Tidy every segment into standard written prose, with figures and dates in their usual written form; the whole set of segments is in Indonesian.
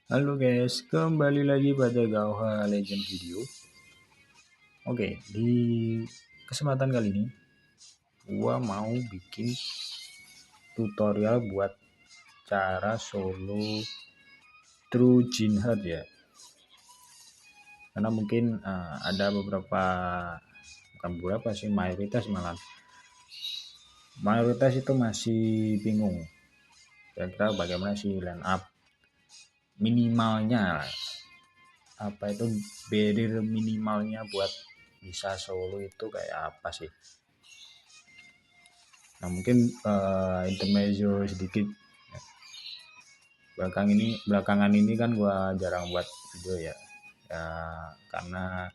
Halo guys, kembali lagi pada Gauha Legend Video. Oke, di kesempatan kali ini gua mau bikin tutorial buat cara solo True Jinheart ya. Karena mungkin ada bukan beberapa sih, mayoritas itu masih bingung. Kira-kira bagaimana sih line up minimalnya, apa itu barrier minimalnya buat bisa solo itu kayak apa sih. Nah mungkin intermezzo sedikit. Belakangan ini kan gua jarang buat video ya, ya karena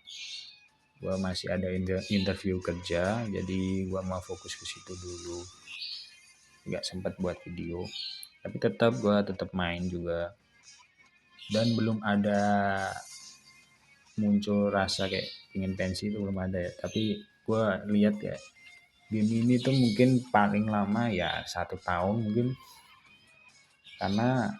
gua masih ada interview kerja, jadi gua mau fokus ke situ dulu, nggak sempat buat video. Tapi tetap main juga, dan belum ada muncul rasa kayak ingin pensi, itu belum ada ya. Tapi gua lihat ya, game ini tuh mungkin paling lama ya 1 tahun mungkin, karena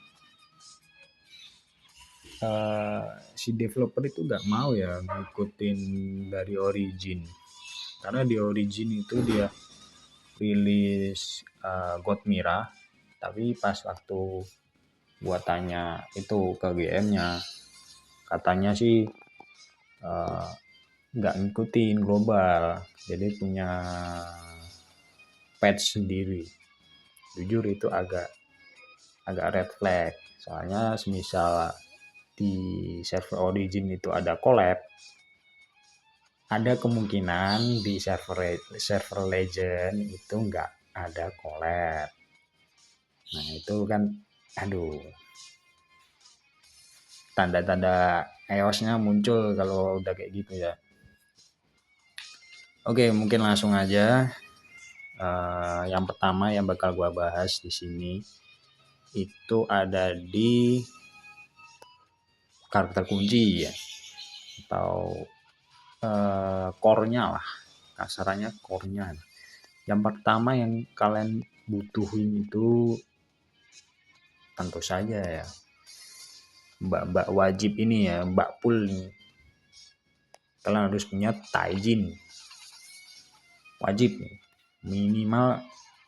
si developer itu nggak mau ya ngikutin dari origin, karena di origin itu dia rilis God Mira, tapi pas waktu gua tanya itu ke GM-nya, katanya sih eh, nggak ngikutin global, jadi punya patch sendiri. Jujur itu agak agak red flag, soalnya semisal di server origin itu ada collab, ada kemungkinan di server legend itu nggak ada collab. Nah itu kan, aduh, tanda-tanda EOS-nya muncul kalau udah kayak gitu ya. Oke, mungkin langsung aja. Yang pertama yang bakal gua bahas di sini itu ada di karakter kunci ya, atau core-nya lah, kasarannya core-nya. Yang pertama yang kalian butuhin itu tentu saja ya mbak wajib ini ya, mbak pool nih, kalian harus punya Taijin, wajib nih. Minimal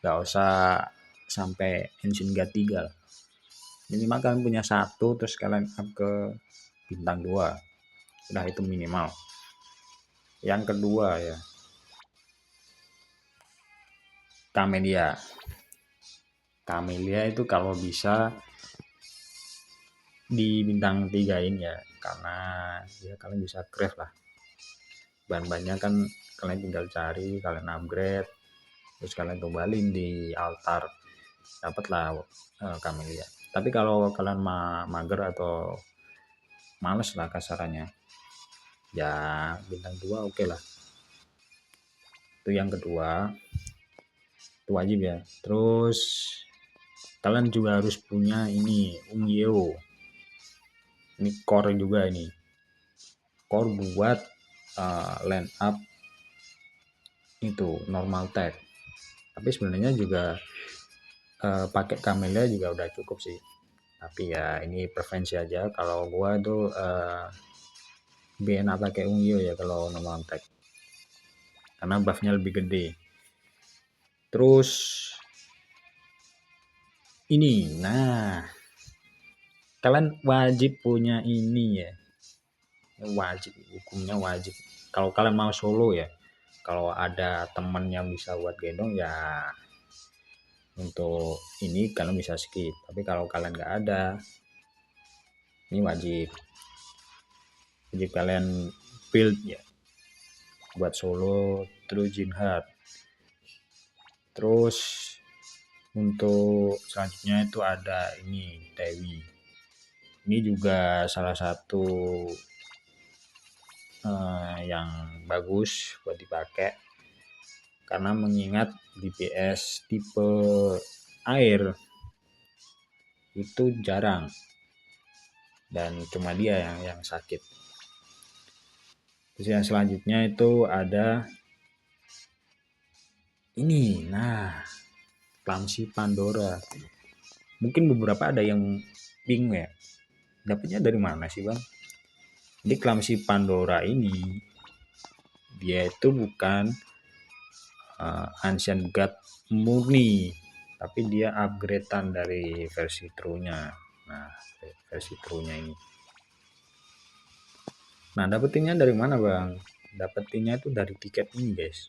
gak usah sampai Henshin God 3 lah. Minimal kalian punya satu, terus kalian up ke bintang 2, udah itu minimal. Yang kedua ya, Camellia. Camellia itu kalau bisa di bintang 3 ini ya, karena ya kalian bisa craft lah. Bahan-bahannya kan kalian tinggal cari, kalian upgrade, terus kalian tumbalin di altar, dapatlah Camellia. Tapi kalau kalian mager atau males lah kasarannya, ya bintang 2 oke lah. Itu yang kedua, itu wajib ya. Terus kalian juga harus punya ini Ungyeo, ini core juga, ini core buat line up itu normal tag. Tapi sebenarnya juga pakai Camellia juga udah cukup sih, tapi ya ini preferensi aja. Kalau gua tuh enak pakai Ungyeo ya kalau normal tag, karena buffnya lebih gede. Terus ini, nah kalian wajib punya ini ya, wajib, hukumnya wajib. Kalau kalian mau solo ya, kalau ada temen yang bisa buat gendong ya untuk ini kalian bisa skip. Tapi kalau kalian nggak ada, ini wajib kalian build ya buat solo True Jinheart. Terus untuk selanjutnya itu ada ini Dewi. Ini juga salah satu yang bagus buat dipakai, karena mengingat DPS tipe air itu jarang, dan cuma dia yang sakit. Terus yang selanjutnya itu ada ini, nah Clumsy Pandora. Mungkin beberapa ada yang bingung ya, dapatnya dari mana sih bang? Jadi Clumsy Pandora ini dia itu bukan Ancient God murni, tapi dia upgradean dari versi true-nya. Nah, versi true-nya ini. Nah, dapetinnya dari mana, Bang? Dapetinnya itu dari tiket ini, guys.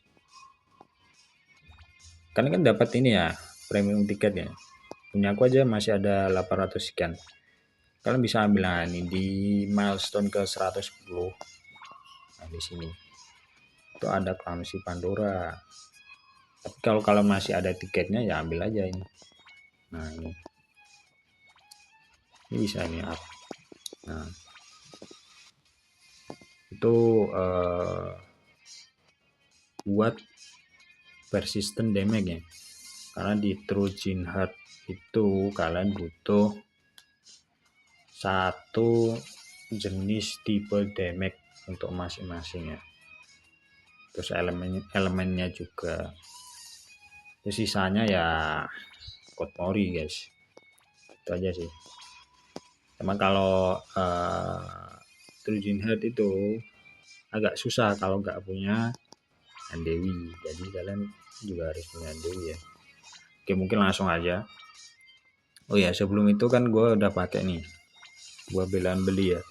Karena kan dapat ini ya, premium tiket ya. Punya aku aja masih ada 800 sekian. Kalian bisa ambil ini di milestone ke 110. Nah, di sini. Itu ada Clumsy Pandora. Tapi kalau kalian masih ada tiketnya ya ambil aja ini. Nah, ini. Ini bisa ini up. Nah, itu buat persistent damage ya, karena di Trojan Heart itu kalian butuh satu jenis tipe damage untuk masing-masingnya, terus elemennya juga. Terus sisanya ya code Mori guys, itu aja sih. Cuma kalau Trojan Heart itu agak susah kalau nggak punya Dewi, jadi kalian juga harus punya Dewi ya. Oke, mungkin langsung aja. Oh ya, sebelum itu kan gue udah pakai nih, gue belan beli ya.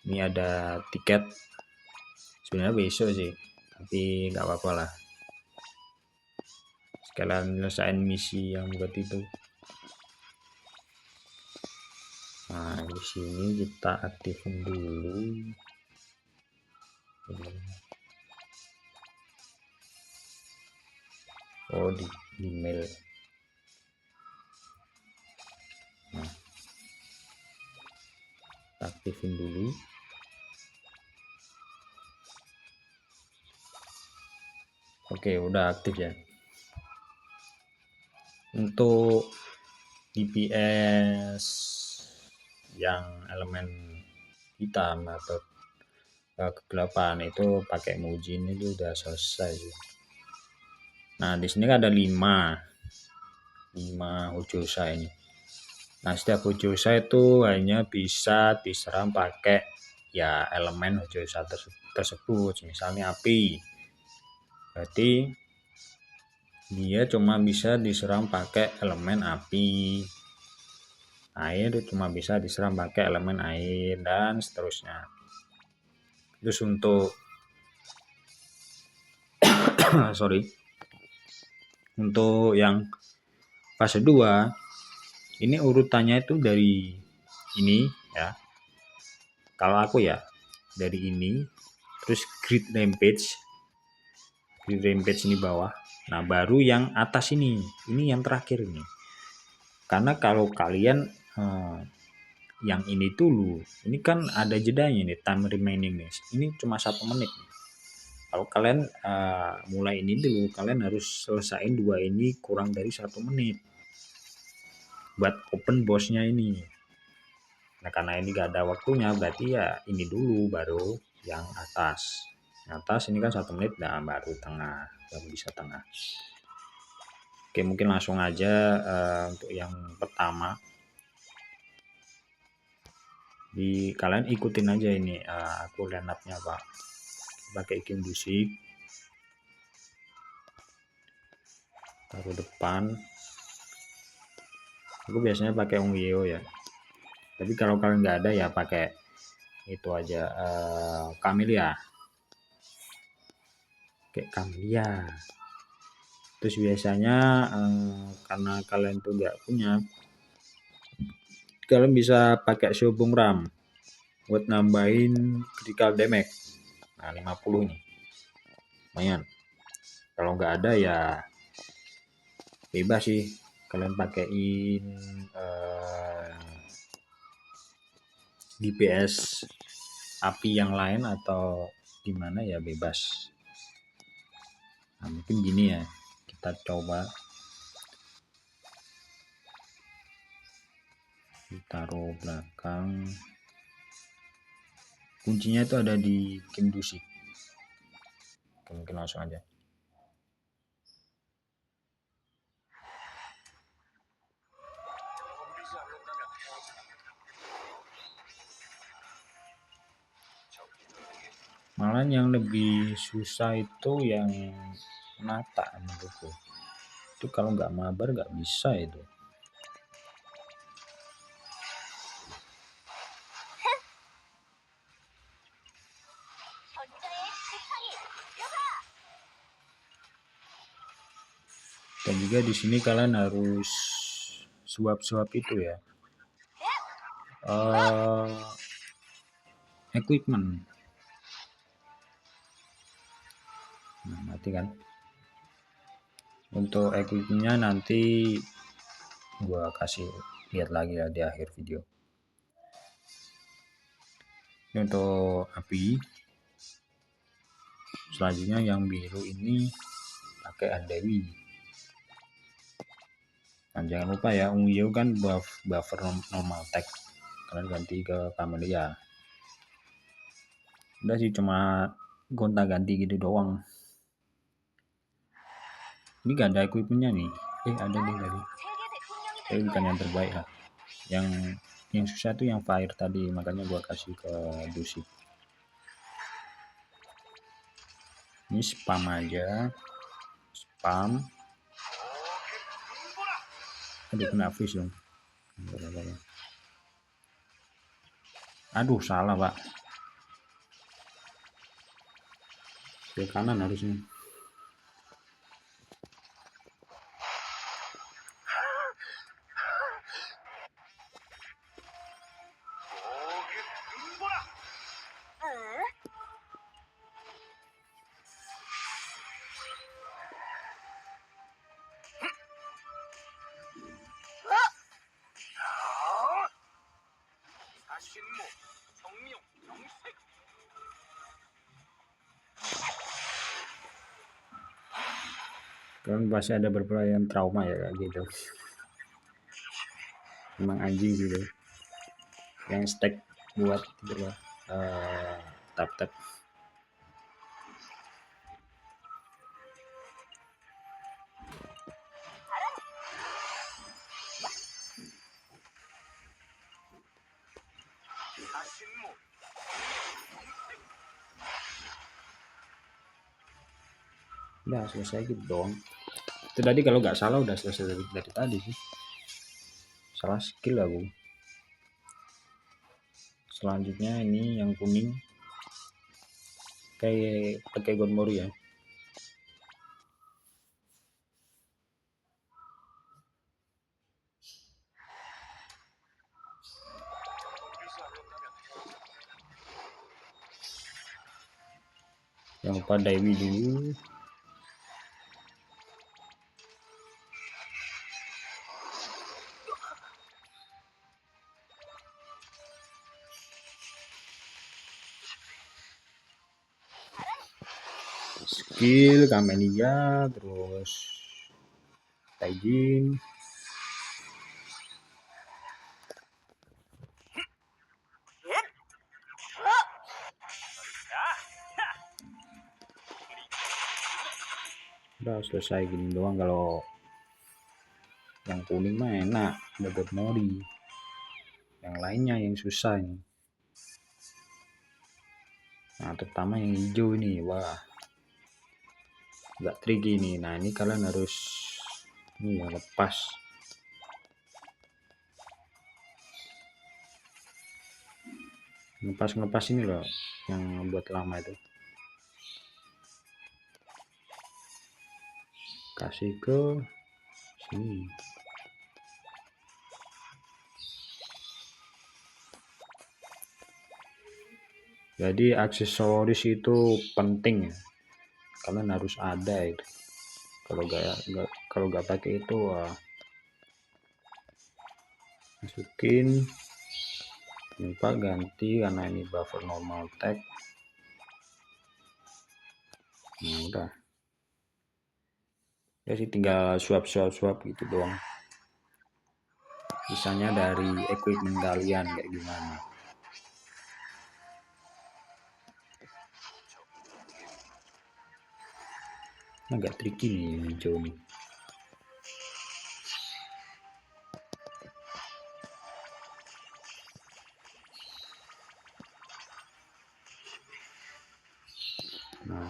Ini ada tiket, sebenarnya besok sih, tapi nggak apa-apa lah. Sekalian nyelesain misi yang buat itu. Nah, di sini kita aktifin dulu. Oh, di mail. Nah, aktifin dulu. Oke, udah aktif ya. Untuk DPS yang elemen hitam atau kegelapan itu pakai Mujin itu udah selesai. Nah, di sini kan ada 5 Hojosa ini. Nah, setiap Hojosa itu hanya bisa diserang pakai ya elemen Hojosa tersebut, misalnya api. Berarti dia cuma bisa diserang pakai elemen api. Air cuma bisa diserang pakai elemen air dan seterusnya. Terus untuk untuk yang fase 2 ini urutannya itu dari ini ya. Kalau aku ya dari ini, terus Great Rampage ini bawah. Nah, baru yang atas ini yang terakhir ini. Karena kalau kalian yang ini dulu, ini kan ada jedanya nih, time remaining nih. Ini cuma 1 menit. Kalau kalian mulai ini dulu, kalian harus selesaiin 2 ini kurang dari 1 menit buat open bossnya ini. Nah, karena ini gak ada waktunya, berarti ya ini dulu baru yang atas. Yang atas ini kan 1 menit, nah baru tengah, baru bisa tengah. Oke, mungkin langsung aja untuk yang pertama. Di kalian ikutin aja ini, aku line up-nya Pak. Pakai Kimbushi. Taruh depan. Aku biasanya pakai Ongyeo ya. Tapi kalau kalian nggak ada ya pakai itu aja Camellia. Kayak Camellia. Terus biasanya karena kalian tuh nggak punya, kalian bisa pakai Shobong Ram buat nambahin critical damage. Nah, 50 nih. Lumayan. Kalau nggak ada ya bebas sih. Kalian pakein DPS api yang lain atau gimana ya bebas. Nah, mungkin gini ya. Kita coba ditaruh belakang. Kuncinya itu ada di Kimbushi. Mungkin langsung aja. Malah yang lebih susah itu yang menata menurutku. Itu kalau nggak mabar nggak bisa itu. Dan juga di sini kalian harus suap-suap itu ya. Equipment. Nah, mati kan. Untuk equipmentnya nanti gua kasih lihat lagi ya di akhir video. Ini untuk api. Selanjutnya yang biru ini pakai Andewi. Nah, jangan lupa ya, ungu kan buffer normal tag. Kalian ganti ke Camellia. Udah sih, cuma gonta-ganti gitu doang. Ini gak ada equipmentnya nih. Ada nih tadi. Tapi bukan yang terbaik lah. Yang susah tuh yang fire tadi, makanya gua kasih ke Dusi. Ini spam aja. Spam. Aduh, kena fish dong. Aduh, salah pak. Ke kanan harusnya. Kan pasti ada beberapa yang trauma ya kayak gitu. Emang anjing gitu. Yang stack buat gitu loh. Tap-tap. Udah selesai gitu dong. Itu tadi kalau nggak salah udah selesai dari tadi sih. Salah skill aku. Selanjutnya ini yang kuning. Kayak pakai Gonmori ya. Yang lupa Dewi dulu. Skill Camellia, terus Taijin. Udah selesai gini doang. Kalau yang kuning mah enak, dapat Mori. Yang lainnya yang susah ini. Nah, terutama yang hijau ini, wah, agak tricky nih. Nah, ini kalian harus ini ya, lepas. Ngepas ini loh, yang buat lama itu. Kasih ke sini. Jadi aksesoris itu penting ya. Kalian harus ada itu. Kalau nggak pakai itu, masukin. Lupa ganti karena ini buffer normal tag. Nah, udah. Jadi tinggal suap gitu doang. Sisanya dari equipment kalian kayak gimana. Agak tricky nih yang hijau nih.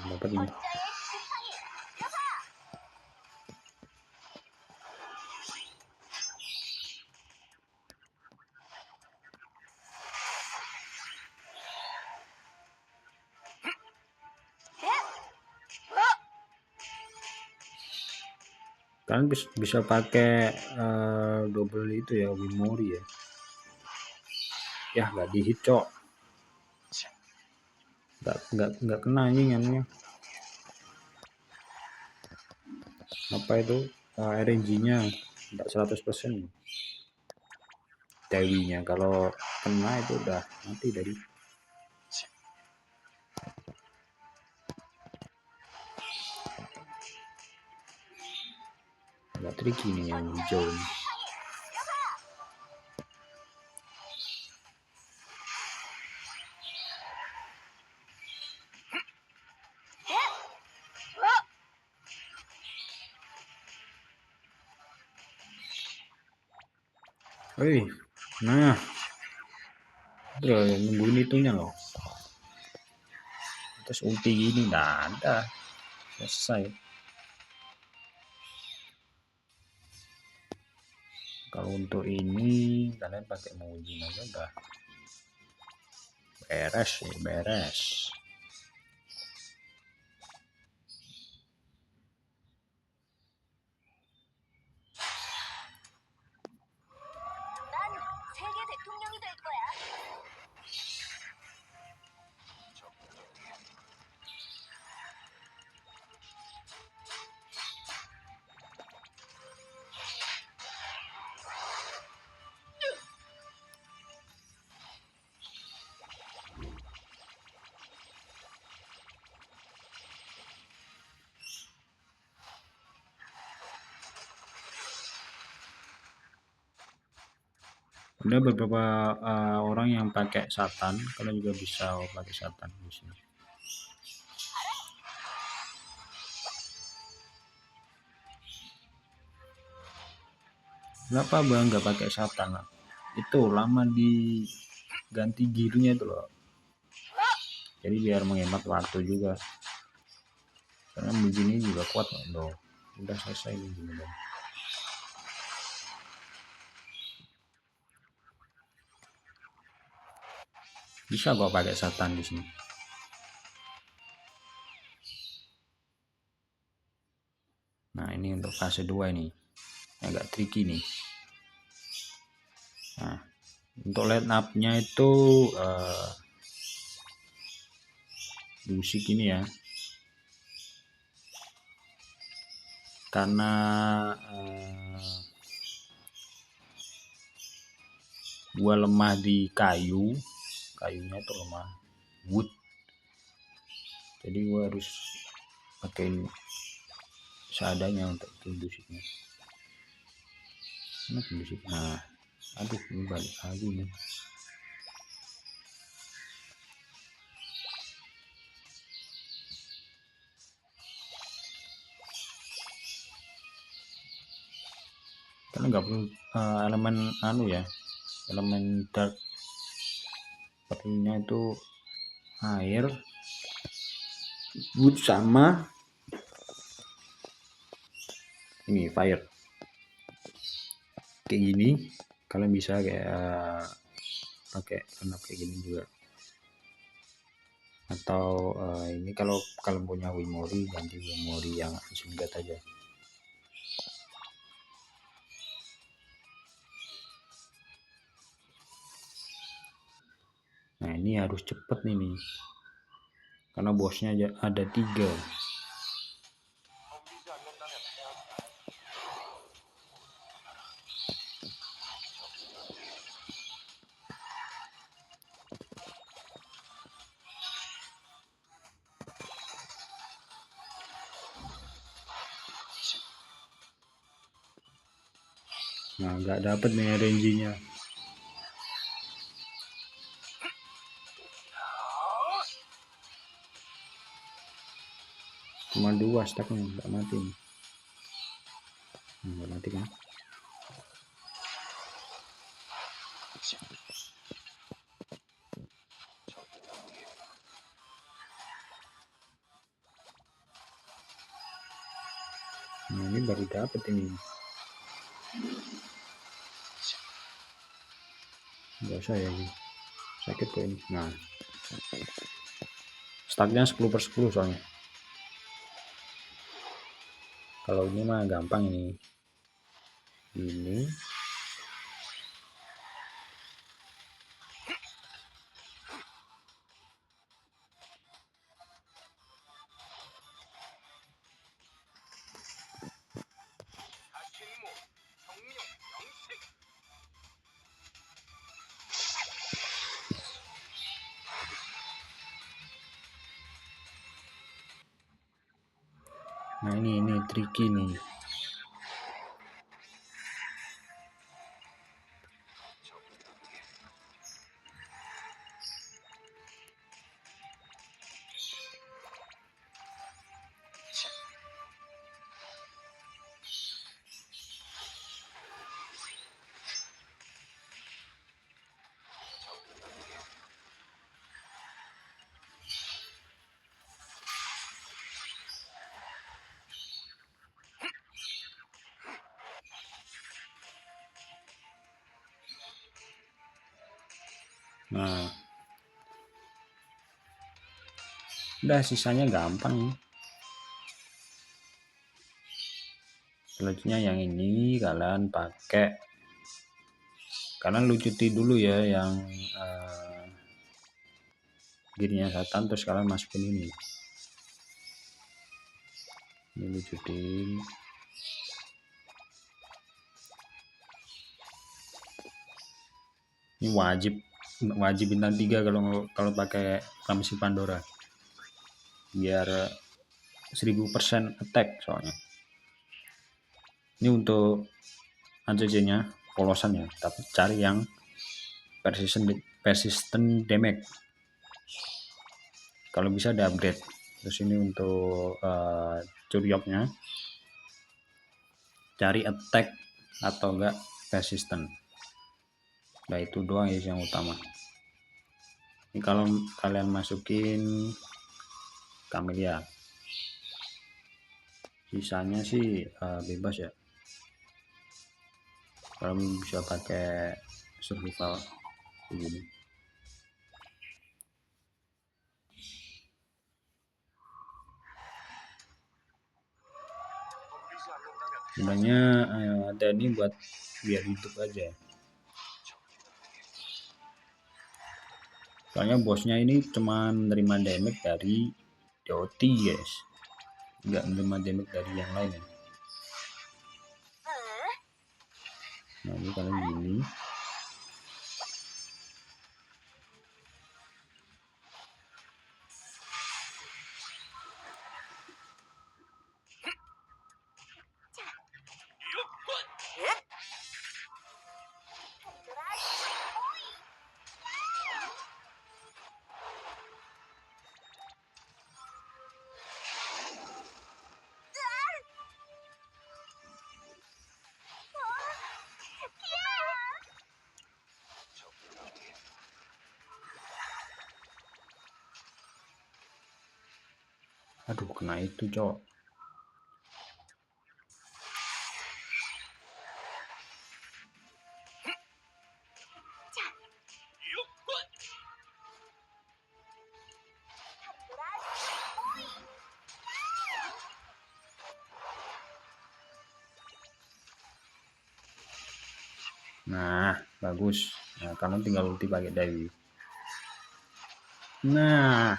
dapat nih. Kalian bisa pakai double itu ya, Wimori ya. Ya nggak dihit cok, nggak kena anjingannya. Apa itu RNG-nya nggak 100%. Dewinya kalau kena itu udah mati dari. Nggak tricky nih yang hijau nih. Wih, nah, bro, nungguin itunya loh. Terus ulti gini nggak ada, selesai. Kalau untuk ini kalian pakai Mujin aja udah beres ya, beres. Ada beberapa orang yang pakai Satan, kalian juga bisa pakai Satan di sini. Kenapa bang nggak pakai Satan? Itu lama diganti gearnya itu loh. Jadi biar menghemat waktu juga. Karena begini juga kuat loh. Udah selesai nih gini bang. Bisa kok pakai Satan di sini. Nah ini untuk fase 2 ini agak tricky nih. Nah untuk line up nya itu musik ini ya, karena gua lemah di kayunya itu lemah wood, jadi gua harus pakai seadanya untuk musiknya. Mana musik? Nah aduh ini balik lagi nih. Karena nggak perlu elemen anu ya, elemen dark, perlunya itu air, wood sama ini fire. Kayak gini kalian bisa kayak pakai kenap kayak gini juga, atau ini kalau kalian punya Wimori ganti Wimori yang singkat aja. Nah ini harus cepet nih karena bosnya ada 3. Nah nggak dapet nih RNG-nya. Cuma 2 stacknya, nggak mati nih. Nggak mati kan. Nah, ini baru dapet ini. Nggak usah ya ini. Sakit kok ini. Nah, stacknya 10/10 soalnya. Kalau ini mah gampang ini. Ini nah ini tricky nih. Nah, udah sisanya gampang nih. Selanjutnya yang ini kalian pakai, kalian lucuti dulu ya yang girinya Satan, terus kalian masukin ini lucutin. Ini wajib bintang 3 kalau pakai Klamsi Pandora, biar 1000% attack soalnya. Ini untuk ACC-nya polosan ya, tapi cari yang persistent damage. Kalau bisa di upgrade. Terus ini untuk Curyoknya cari attack atau enggak persistent. Nah itu doang ya yang utama. Ini kalau kalian masukin Camellia, sisanya sih bebas ya. Kalian bisa pakai survival begini. Sebenarnya ada ini buat biar hidup aja. Soalnya bosnya ini cuma menerima damage dari DOT guys, nggak menerima damage dari yang lain ya. Nah ini kalian gini, aduh kena itu cok. Nah bagus. Nah kalian tinggal ulti pakai Dewi. Nah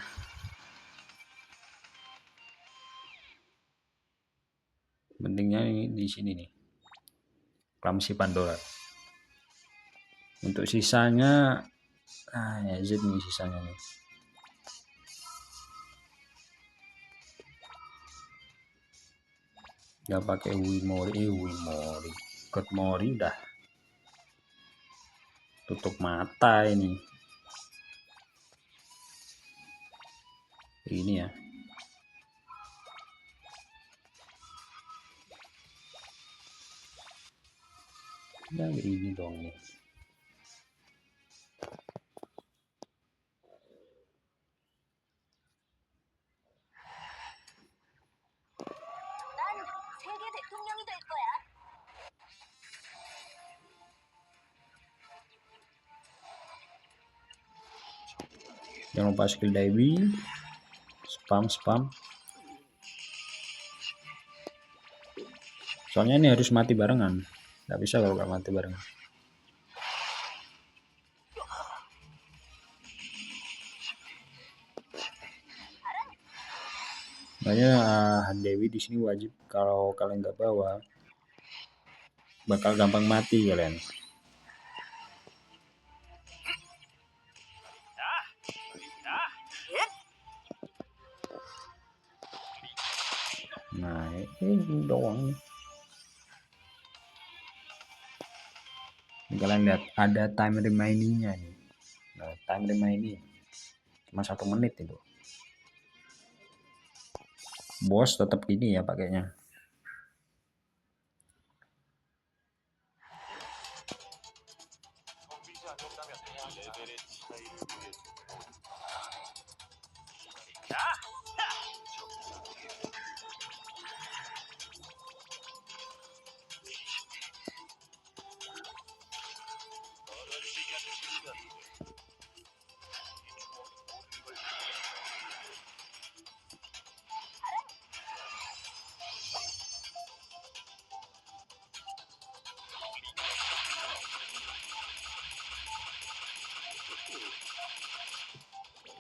pentingnya ini di sini nih, Klamsi Pandora. Untuk sisanya ya Z nih sisanya nih. Nggak pakai Wimori, God Mori udah tutup mata ini. Ini ya. Ya ini dong nih. Jangan lupa skill diving, spam. Soalnya ini harus mati barengan, nggak bisa kalau nggak mati barengan. Makanya Dewi di sini wajib, kalau kalian nggak bawa bakal gampang mati kalian. Nah ini doang. Kalian lihat ada time remaining-nya nih. Nah, time remaining cuma 1 menit itu. Bos tetap gini ya pakainya.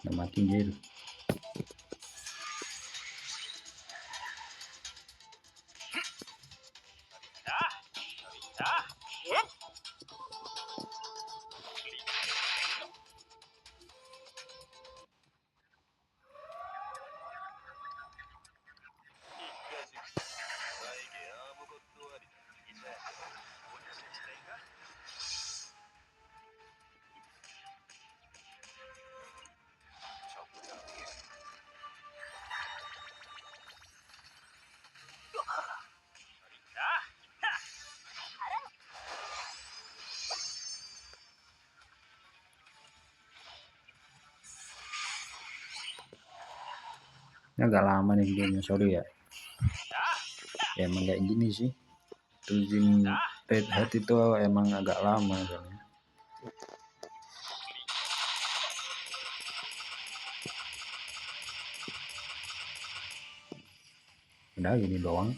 Udah mati dia itu. Ini agak lama nih videonya, sorry ya. Ya emang kayak gini sih. Tujuin Red Hat itu emang agak lama soalnya. Udah gini doang.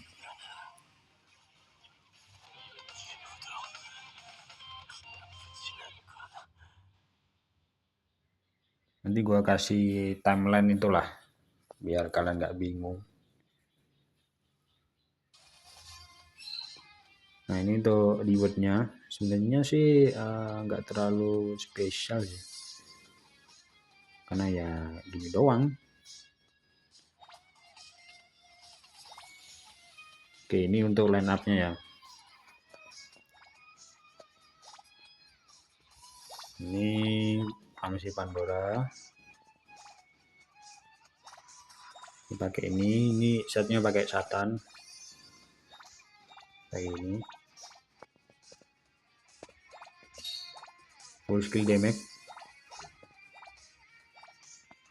Nanti gua kasih timeline itulah biar kalian nggak bingung. Nah ini untuk rewardnya sebenarnya sih nggak terlalu spesial sih, karena ya gini doang. Oke, ini untuk line up-nya ya. Ini Amsi Pandora. Pakai ini setnya pakai Satan. Kayak ini. Full skill damage.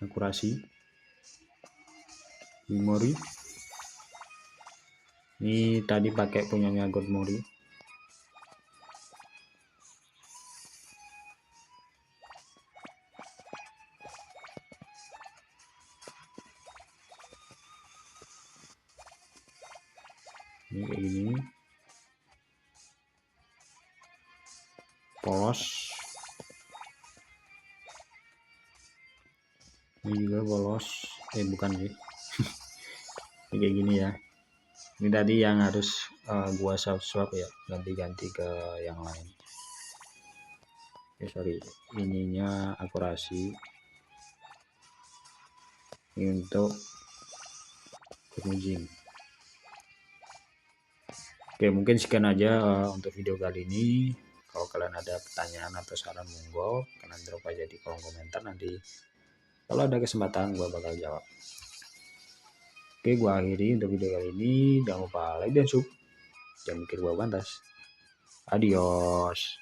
Akurasi. Memory. Ini tadi pakai punyanya God Mori. Ini kayak gini. Polos. Ini juga polos. Bukan sih. Ini kayak gini ya. Ini tadi yang harus gua swap ya, ganti-ganti ke yang lain. Sorry, ininya akurasi. Ini untuk penguji. Oke, mungkin sekian aja untuk video kali ini. Kalau kalian ada pertanyaan atau saran, monggo kalian drop aja di kolom komentar, nanti kalau ada kesempatan gua bakal jawab. Oke, gua akhiri untuk video kali ini. Jangan lupa like dan sub. Jangan mikir gua pantas. Adios.